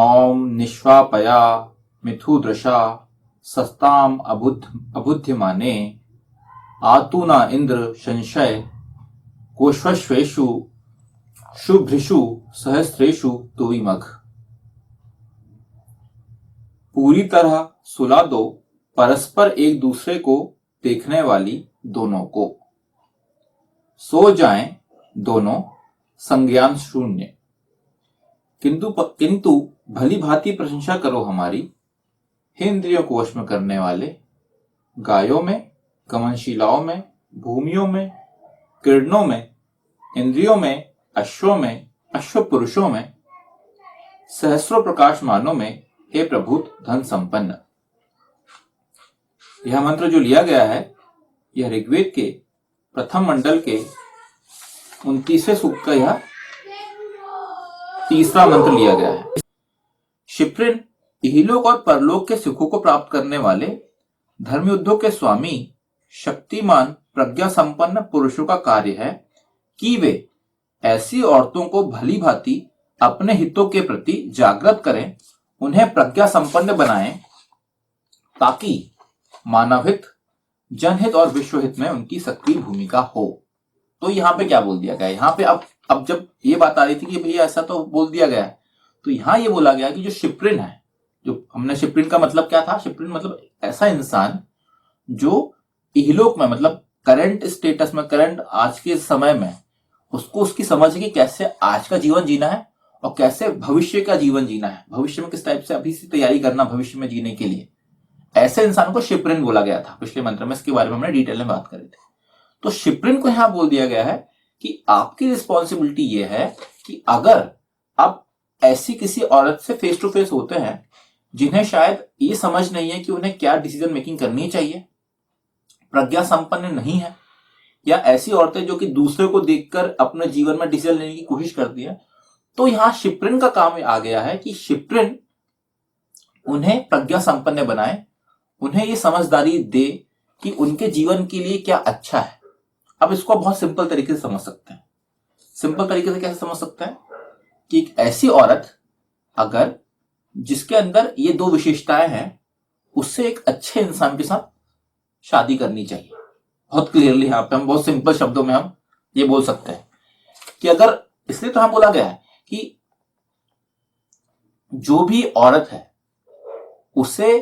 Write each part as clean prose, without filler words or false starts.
ओम निष्वापया मिथुदृशा सस्ताम अबुध्यमाने आतुना इंद्र संशय कोश्वेषु शुभ्रिषु सहस्रेषु तुविमघ। पूरी तरह सुला दो परस्पर एक दूसरे को देखने वाली दोनों को, सो जाएं दोनों संज्ञान शून्य। किंतु भली भांति प्रशंसा करो हमारी, हे इंद्रियों को वश में करने वाले, गायों में, गमनशीलाओं में, भूमियों में, किरणों में, इंद्रियों में, अश्वों में, अश्व पुरुषों में, सहस्रों प्रकाशमानों में, हे प्रभुत धन संपन्न। यह मंत्र जो लिया गया है, यह ऋग्वेद के प्रथम मंडल के 29वें सूक्त का यह तीसरा मंत्र लिया गया है। शिप्रिन इहलोक और परलोक के सुखों को प्राप्त करने वाले धर्मयुद्धों के स्वामी शक्तिमान प्रज्ञा संपन्न पुरुषों का कार्य है कि वे ऐसी औरतों को भली भांति अपने हितों के प्रति जागृत करें, उन्हें प्रज्ञा संपन्न बनाएं, ताकि मानवहित, जनहित और विश्वहित में उनकी सक्रिय भूमिका हो। तो यहाँ पे क्या बोल दिया गया? यहाँ पे अब जब ये बात आ रही थी कि भैया ऐसा तो बोल दिया गया है, तो यहाँ ये बोला गया कि जो शिप्रिन है, जो हमने शिप्रिन का मतलब क्या था? शिप्रिन मतलब ऐसा इंसान जो इहलोक में, मतलब करंट स्टेटस में, करंट आज के समय में उसको उसकी समझ है कि कैसे आज का जीवन जीना है और कैसे भविष्य का जीवन जीना है, भविष्य में किस टाइप से अभी से तैयारी करना भविष्य में जीने के लिए। ऐसे इंसान को शिप्रिन बोला गया था। पिछले मंत्र में इसके बारे में हमने डिटेल में बात करी थी। तो शिप्रिन को यहां बोल दिया गया है कि आपकी रिस्पॉन्सिबिलिटी ये है कि अगर आप ऐसी किसी औरत से फेस टू फेस होते हैं जिन्हें शायद ये समझ नहीं है कि उन्हें क्या डिसीजन मेकिंग करनी चाहिए, प्रज्ञा संपन्न नहीं है, या ऐसी औरतें जो कि दूसरे को देखकर अपने जीवन में डिसीजन लेने की कोशिश करती है, तो यहां शिप्रिन का काम आ गया है कि शिप्रिन उन्हें प्रज्ञा संपन्न बनाए, उन्हें ये समझदारी दे कि उनके जीवन के लिए क्या अच्छा है। अब इसको बहुत सिंपल तरीके से समझ सकते हैं। सिंपल तरीके से कैसे समझ सकते हैं कि एक ऐसी औरत अगर जिसके अंदर ये दो विशेषताएं हैं, उससे एक अच्छे इंसान के साथ शादी करनी चाहिए। बहुत क्लियरली यहाँ पे हम बहुत सिंपल शब्दों में हम ये बोल सकते हैं कि अगर, इसलिए तो हम बोला गया है कि जो भी औरत है उसे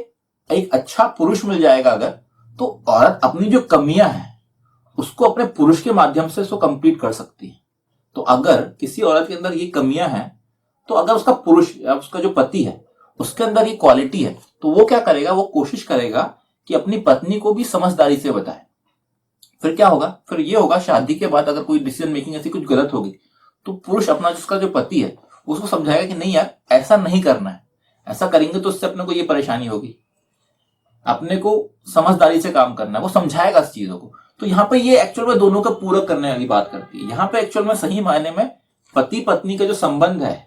एक अच्छा पुरुष मिल जाएगा अगर, तो औरत अपनी जो कमियां हैं उसको अपने पुरुष के माध्यम से उसको कंप्लीट कर सकती है। तो अगर किसी औरत के अंदर ये कमियां हैं, तो अगर उसका पुरुष या उसका जो पति है उसके अंदर ये क्वालिटी है, तो वो क्या करेगा? वो कोशिश करेगा कि अपनी पत्नी को भी समझदारी से बताए। फिर क्या होगा? फिर ये होगा, शादी के बाद अगर कोई डिसीजन मेकिंग ऐसी कुछ गलत होगी तो पुरुष अपना, जिसका जो पति है, उसको समझाएगा कि नहीं यार, ऐसा नहीं करना है, ऐसा करेंगे तो उससे अपने को ये परेशानी होगी, अपने को समझदारी से काम करना है, वो समझाएगा इस चीजों को। तो यहाँ पे ये एक्चुअल में दोनों का पूरक करने वाली बात करती है। यहाँ पे एक्चुअल में सही मायने में पति पत्नी का जो संबंध है,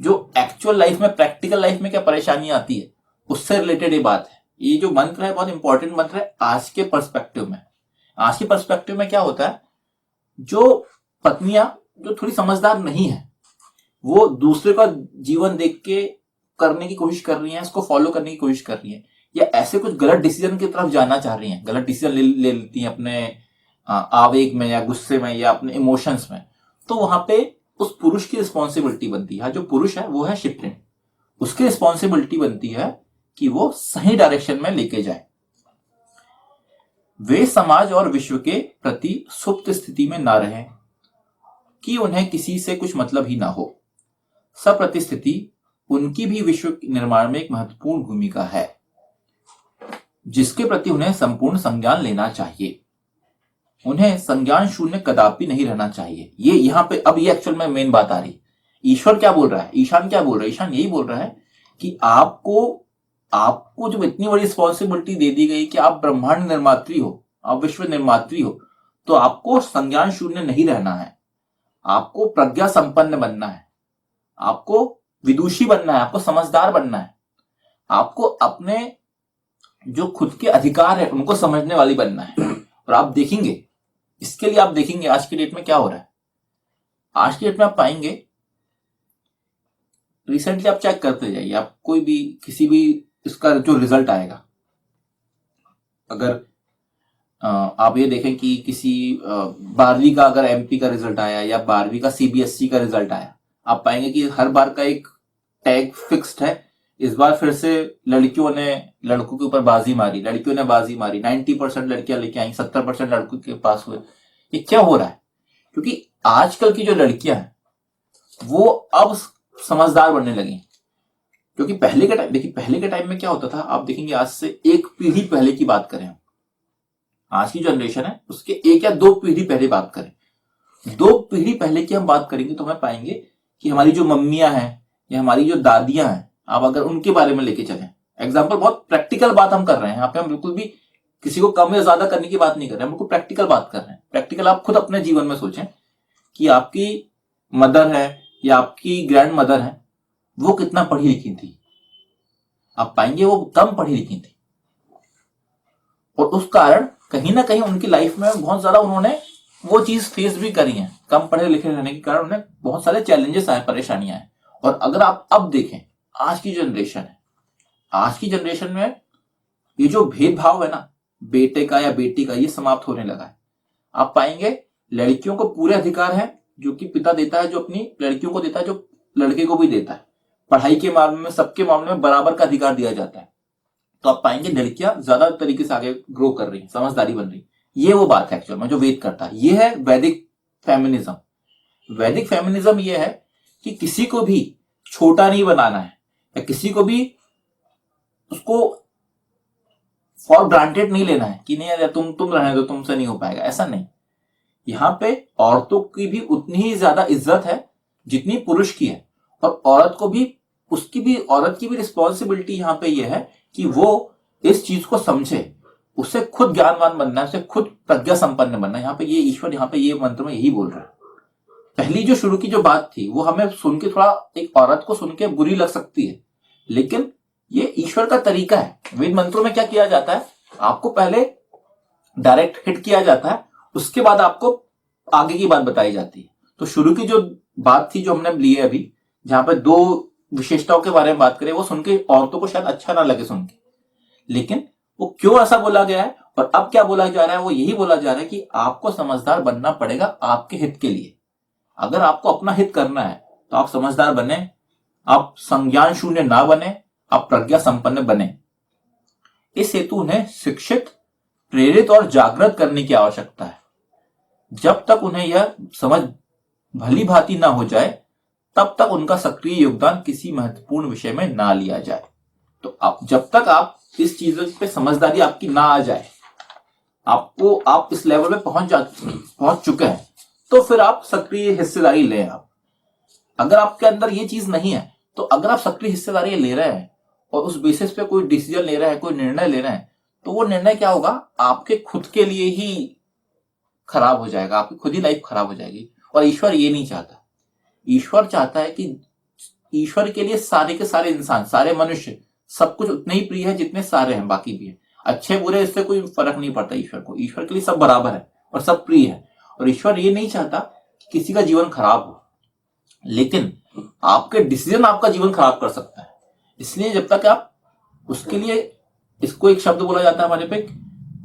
जो एक्चुअल लाइफ में, प्रैक्टिकल लाइफ में क्या परेशानी आती है, उससे रिलेटेड ये बात है। ये जो मंत्र है बहुत इंपॉर्टेंट मंत्र है आज के पर्सपेक्टिव में। आज के पर्सपेक्टिव में क्या होता है, जो पत्नियां जो थोड़ी समझदार नहीं है, वो दूसरे का जीवन देख के करने की कोशिश कर रही है, इसको फॉलो करने की कोशिश कर रही है, या ऐसे कुछ गलत डिसीजन की तरफ जाना चाह रही हैं, गलत डिसीजन ले लेती हैं अपने आवेग में या गुस्से में या अपने इमोशंस में, तो वहां पे उस पुरुष की रिस्पॉन्सिबिलिटी बनती है। जो पुरुष है वो है शिप्रिन, उसकी रिस्पॉन्सिबिलिटी बनती है कि वो सही डायरेक्शन में लेके जाए। वे समाज और विश्व के प्रति सुप्त स्थिति में ना रहें कि उन्हें किसी से कुछ मतलब ही ना हो। सप्रतिस्थिति उनकी भी विश्व निर्माण में एक महत्वपूर्ण भूमिका है, जिसके प्रति उन्हें संपूर्ण संज्ञान लेना चाहिए। उन्हें संज्ञान शून्य कदापि नहीं रहना चाहिए। ये यहाँ पे अब ये एक्चुअल में मेन बात आ रही। ईश्वर क्या बोल रहा है, ईशान क्या बोल रहा है? ईशान यही बोल रहा है कि आपको जो इतनी बड़ी रिस्पॉन्सिबिलिटी दे दी गई कि आप ब्रह्मांड निर्मात्री हो, आप विश्व निर्मात्री हो, तो आपको संज्ञान शून्य नहीं रहना है, आपको प्रज्ञा संपन्न बनना है, आपको विदुषी बनना है, आपको समझदार बनना है, आपको अपने जो खुद के अधिकार है उनको समझने वाली बनना है। और आप देखेंगे, इसके लिए आप देखेंगे आज की डेट में क्या हो रहा है। आज की डेट में आप पाएंगे रिसेंटली आप चेक करते जाइए, आप कोई भी किसी भी इसका जो रिजल्ट आएगा, अगर आप ये देखें कि किसी 12वीं का अगर एमपी का रिजल्ट आया या 12वीं का सीबीएसई का रिजल्ट आया, आप पाएंगे कि हर बार का एक टैग फिक्स्ड है। इस बार फिर से लड़कियों ने लड़कों के ऊपर बाजी मारी, लड़कियों ने बाजी मारी, 90% लड़कियां लेके आई, 70% लड़कों के पास हुए। ये क्या हो रहा है? क्योंकि आजकल की जो लड़कियां हैं वो अब समझदार बनने लगी। क्योंकि पहले के टाइम, देखिए पहले के टाइम में क्या होता था, आप देखेंगे आज से एक पीढ़ी पहले की बात करें, आज की जनरेशन है उसके 1 या 2 पीढ़ी पहले बात करें, 2 पीढ़ी पहले की हम बात करेंगे तो हमें पाएंगे कि हमारी जो मम्मियां हैं या हमारी जो दादियां हैं, आप अगर उनके बारे में लेके चलें, एग्जाम्पल बहुत प्रैक्टिकल बात हम कर रहे हैं यहाँ पे, हम बिल्कुल भी किसी को कम या ज्यादा करने की बात नहीं कर रहे हैं, हम बिल्कुल प्रैक्टिकल बात कर रहे हैं। प्रैक्टिकल आप खुद अपने जीवन में सोचें कि आपकी मदर है या आपकी ग्रैंड मदर है, वो कितना पढ़ी लिखी थी, आप पाएंगे वो कम पढ़ी लिखी थी, और उस कारण कहीं ना कहीं उनकी लाइफ में बहुत ज्यादा उन्होंने वो चीज फेस भी करी है। कम पढ़े लिखे रहने के कारण उन्हें बहुत सारे चैलेंजेस आए, परेशानियां आए। और अगर आप अब देखें आज की जनरेशन है, आज की जनरेशन में ये जो भेदभाव है ना, बेटे का या बेटी का, ये समाप्त होने लगा है। आप पाएंगे लड़कियों को पूरे अधिकार है जो कि पिता देता है, जो अपनी लड़कियों को देता है, जो लड़के को भी देता है। पढ़ाई के मामले में, सबके मामले में बराबर का अधिकार दिया जाता है। तो आप पाएंगे लड़कियां ज्यादा तरीके से आगे ग्रो कर रही, समझदारी बन रही। ये वो बात है एक्चुअल में जो वेद करता है, ये है वैदिक फेमिनिज्म। वैदिक फेमिनिज्म ये है कि किसी को भी छोटा नहीं बनाना है या किसी को भी उसको फॉर ग्रांटेड नहीं लेना है कि नहीं यार तुम रहने दो, तुमसे नहीं हो पाएगा, ऐसा नहीं। यहां पे औरतों की भी उतनी ही ज्यादा इज्जत है जितनी पुरुष की है, और औरत को भी औरत की भी रिस्पॉन्सिबिलिटी यहां पे यह है कि वो इस चीज को समझे, उसे खुद ज्ञानवान बनना है, उसे खुद प्रज्ञा संपन्न बनना है। यहाँ पे ये ईश्वर यहाँ पे ये मंत्र में यही बोल रहा है। पहली जो शुरू की जो बात थी वो हमें सुन के थोड़ा, एक औरत को सुन के बुरी लग सकती है, लेकिन ये ईश्वर का तरीका है। वेद मंत्रों में क्या किया जाता है, आपको पहले डायरेक्ट हिट किया जाता है, उसके बाद आपको आगे की बात बताई जाती है। तो शुरू की जो बात थी जो हमने ली है अभी, जहां पे 2 विशेषताओं के बारे में बात करें, वो सुन के औरतों को शायद अच्छा ना लगे सुन के, लेकिन वो क्यों ऐसा बोला गया है और अब क्या बोला जा रहा है, वो यही बोला जा रहा है कि आपको समझदार बनना पड़ेगा आपके हित के लिए। अगर आपको अपना हित करना है तो आप समझदार बने, आप संज्ञान शून्य ना बने, आप प्रज्ञा संपन्न बने। इस हेतु उन्हें शिक्षित, प्रेरित और जागृत करने की आवश्यकता है। जब तक उन्हें यह समझ भली भांति ना हो जाए तब तक उनका सक्रिय योगदान किसी महत्वपूर्ण विषय में ना लिया जाए। तो जब तक आप इस चीज पे समझदारी आपकी ना आ जाए, आप इस लेवल पे पहुंच चुके हैं, तो फिर आप सक्रिय हिस्सेदारी लें। आप अगर आपके अंदर ये चीज नहीं है, तो अगर आप सक्रिय हिस्सेदारी ले रहे हैं और उस बेसिस पे कोई डिसीजन ले रहे हैं, कोई निर्णय ले रहे हैं, तो वो निर्णय क्या होगा, आपके खुद के लिए ही खराब हो जाएगा, आपकी खुद ही लाइफ खराब हो जाएगी। और ईश्वर ये नहीं चाहता। ईश्वर चाहता है कि ईश्वर के लिए सारे के सारे इंसान, सारे मनुष्य, सब कुछ उतने ही प्रिय है जितने सारे हैं, बाकी भी है। अच्छे बुरे इससे कोई फर्क नहीं पड़ता ईश्वर को। ईश्वर के लिए सब बराबर है और सब प्रिय है। और ईश्वर ये नहीं चाहता कि किसी का जीवन खराब हो, लेकिन आपके डिसीजन आपका जीवन खराब कर सकता है। इसलिए जब तक आप उसके लिए, इसको एक शब्द बोला जाता है हमारे पे,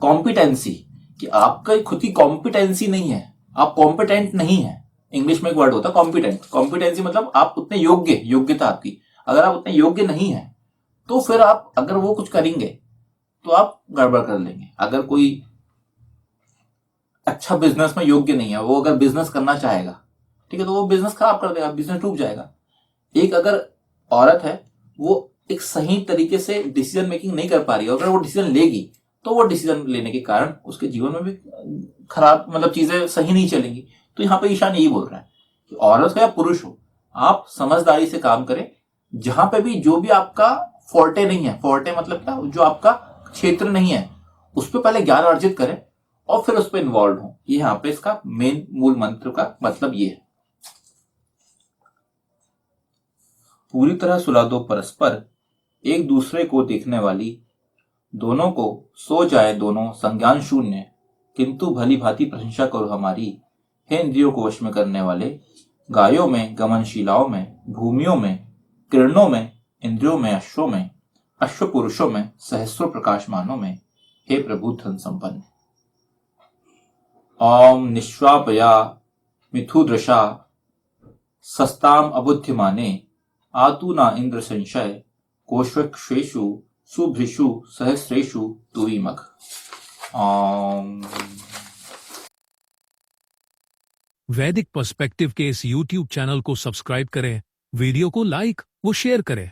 कॉम्पिटेंसी, कि आपका खुद की कॉम्पिटेंसी नहीं है, आप कॉम्पिटेंट नहीं है। इंग्लिश में एक वर्ड होता है कॉम्पिटेंट। कॉम्पिटेंसी मतलब आप उतने योग्यता आपकी, अगर आप उतने योग्य नहीं है तो फिर आप अगर वो कुछ करेंगे तो आप गड़बड़ कर लेंगे। अगर कोई अच्छा बिजनेस में योग्य नहीं है, वो अगर बिजनेस करना चाहेगा, ठीक है, तो वो बिजनेस खराब कर देगा, बिजनेस डूब जाएगा। एक अगर औरत है, वो एक सही तरीके से डिसीजन मेकिंग नहीं कर पा रही है, अगर वो डिसीजन लेगी तो वो डिसीजन लेने के कारण उसके जीवन में भी खराब, मतलब चीजें सही नहीं चलेंगी। तो यहाँ पे ईशान यही बोल रहा है कि औरत हो या पुरुष हो, आप समझदारी से काम करें। जहां पे भी जो भी आपका फोर्टे नहीं है, फोर्टे मतलब क्या, जो आपका क्षेत्र नहीं है, उस पर पहले ज्ञान अर्जित करें और फिर उस पर इन्वॉल्व हो। ये यहाँ पे इसका मेन मूल मंत्र का मतलब ये है। पूरी तरह सुला दो परस्पर, एक दूसरे को देखने वाली, दोनों को सो जाए दोनों संज्ञान शून्य, किंतु भली भांति प्रशंसा करो हमारी। हे इंद्रियों को वश में करने वाले, गायों में, गमनशीलाओं में, भूमियों में, किरणों में, इंद्रियों में, अश्वों में, अश्व पुरुषों में, सहस्रों प्रकाशमानों में, हे प्रभु धन संपन्न। ओम निश्वापया मिथुदृशा सस्ताम अबुद्धिमाने आतुना इंद्र संशय कोशक्षेषु सुभृषु सहस्रेषु तुईमग। ओम। वैदिक पर्सपेक्टिव के इस YouTube चैनल को सब्सक्राइब करें, वीडियो को लाइक व शेयर करें।